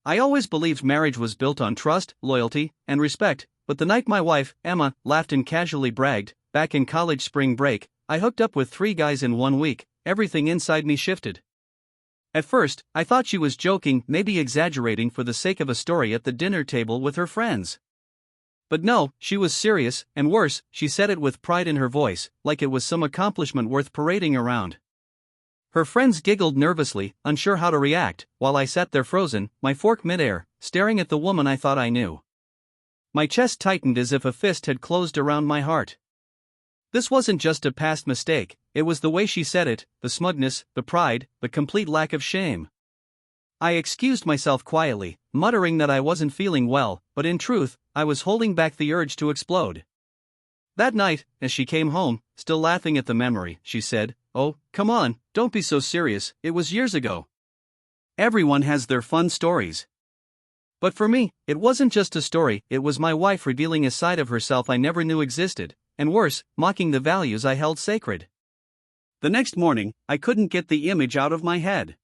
I always believed marriage was built on trust, loyalty, and respect, but the night my wife, Emma, laughed and casually bragged, back in college spring break, I hooked up with 3 guys in 1 week, everything inside me shifted. At first, I thought she was joking, maybe exaggerating for the sake of a story at the dinner table with her friends. But no, she was serious, and worse, she said it with pride in her voice, like it was some accomplishment worth parading around. Her friends giggled nervously, unsure how to react, while I sat there frozen, my fork midair, staring at the woman I thought I knew. My chest tightened as if a fist had closed around my heart. This wasn't just a past mistake, it was the way she said it, the smugness, the pride, the complete lack of shame. I excused myself quietly, muttering that I wasn't feeling well, but in truth, I was holding back the urge to explode. That night, as she came home, still laughing at the memory, she said, "Oh, come on, don't be so serious, it was years ago. Everyone has their fun stories." But for me, it wasn't just a story, it was my wife revealing a side of herself I never knew existed, and worse, mocking the values I held sacred. The next morning, I couldn't get the image out of my head.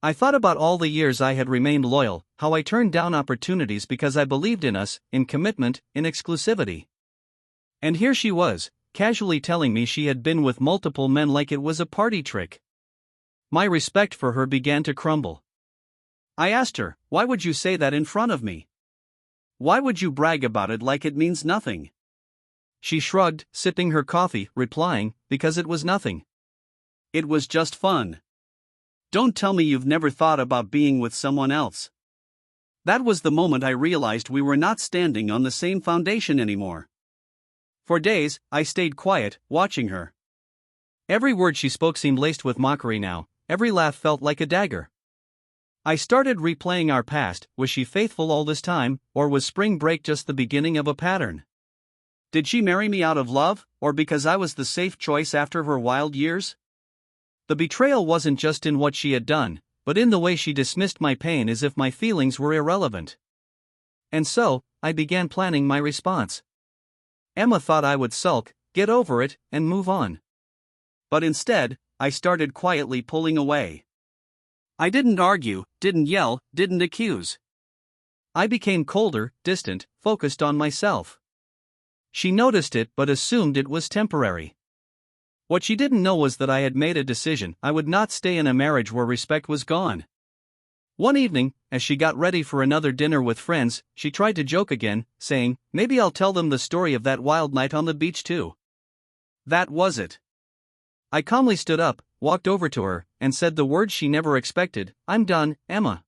I thought about all the years I had remained loyal, how I turned down opportunities because I believed in us, in commitment, in exclusivity. And here she was, casually telling me she had been with multiple men like it was a party trick. My respect for her began to crumble. I asked her, "Why would you say that in front of me? Why would you brag about it like it means nothing?" She shrugged, sipping her coffee, replying, "Because it was nothing. It was just fun. Don't tell me you've never thought about being with someone else." That was the moment I realized we were not standing on the same foundation anymore. For days, I stayed quiet, watching her. Every word she spoke seemed laced with mockery now, every laugh felt like a dagger. I started replaying our past. Was she faithful all this time, or was spring break just the beginning of a pattern? Did she marry me out of love, or because I was the safe choice after her wild years? The betrayal wasn't just in what she had done, but in the way she dismissed my pain as if my feelings were irrelevant. And so, I began planning my response. Emma thought I would sulk, get over it, and move on. But instead, I started quietly pulling away. I didn't argue, didn't yell, didn't accuse. I became colder, distant, focused on myself. She noticed it but assumed it was temporary. What she didn't know was that I had made a decision. I would not stay in a marriage where respect was gone. One evening, as she got ready for another dinner with friends, she tried to joke again, saying, "Maybe I'll tell them the story of that wild night on the beach too." That was it. I calmly stood up, walked over to her, and said the words she never expected, "I'm done, Emma.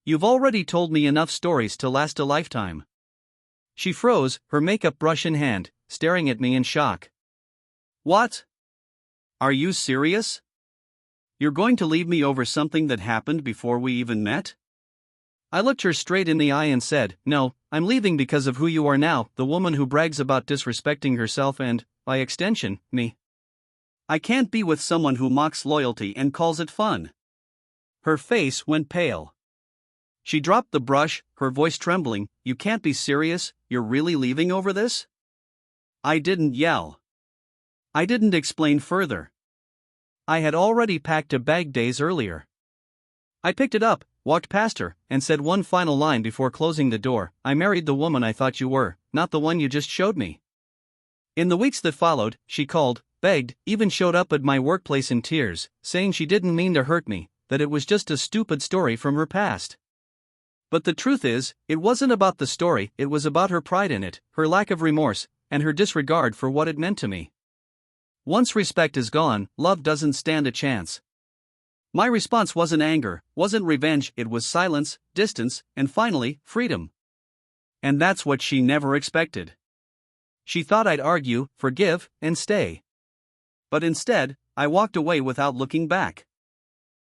You've already told me enough stories to last a lifetime." She froze, her makeup brush in hand, staring at me in shock. "What? Are you serious? You're going to leave me over something that happened before we even met?" I looked her straight in the eye and said, "No, I'm leaving because of who you are now, the woman who brags about disrespecting herself and, by extension, me. I can't be with someone who mocks loyalty and calls it fun." Her face went pale. She dropped the brush, her voice trembling, "You can't be serious, you're really leaving over this?" I didn't yell. I didn't explain further. I had already packed a bag days earlier. I picked it up, walked past her, and said one final line before closing the door, "I married the woman I thought you were, not the one you just showed me." In the weeks that followed, she called, begged, even showed up at my workplace in tears, saying she didn't mean to hurt me, that it was just a stupid story from her past. But the truth is, it wasn't about the story, it was about her pride in it, her lack of remorse, and her disregard for what it meant to me. Once respect is gone, love doesn't stand a chance. My response wasn't anger, wasn't revenge, it was silence, distance, and finally, freedom. And that's what she never expected. She thought I'd argue, forgive, and stay. But instead, I walked away without looking back.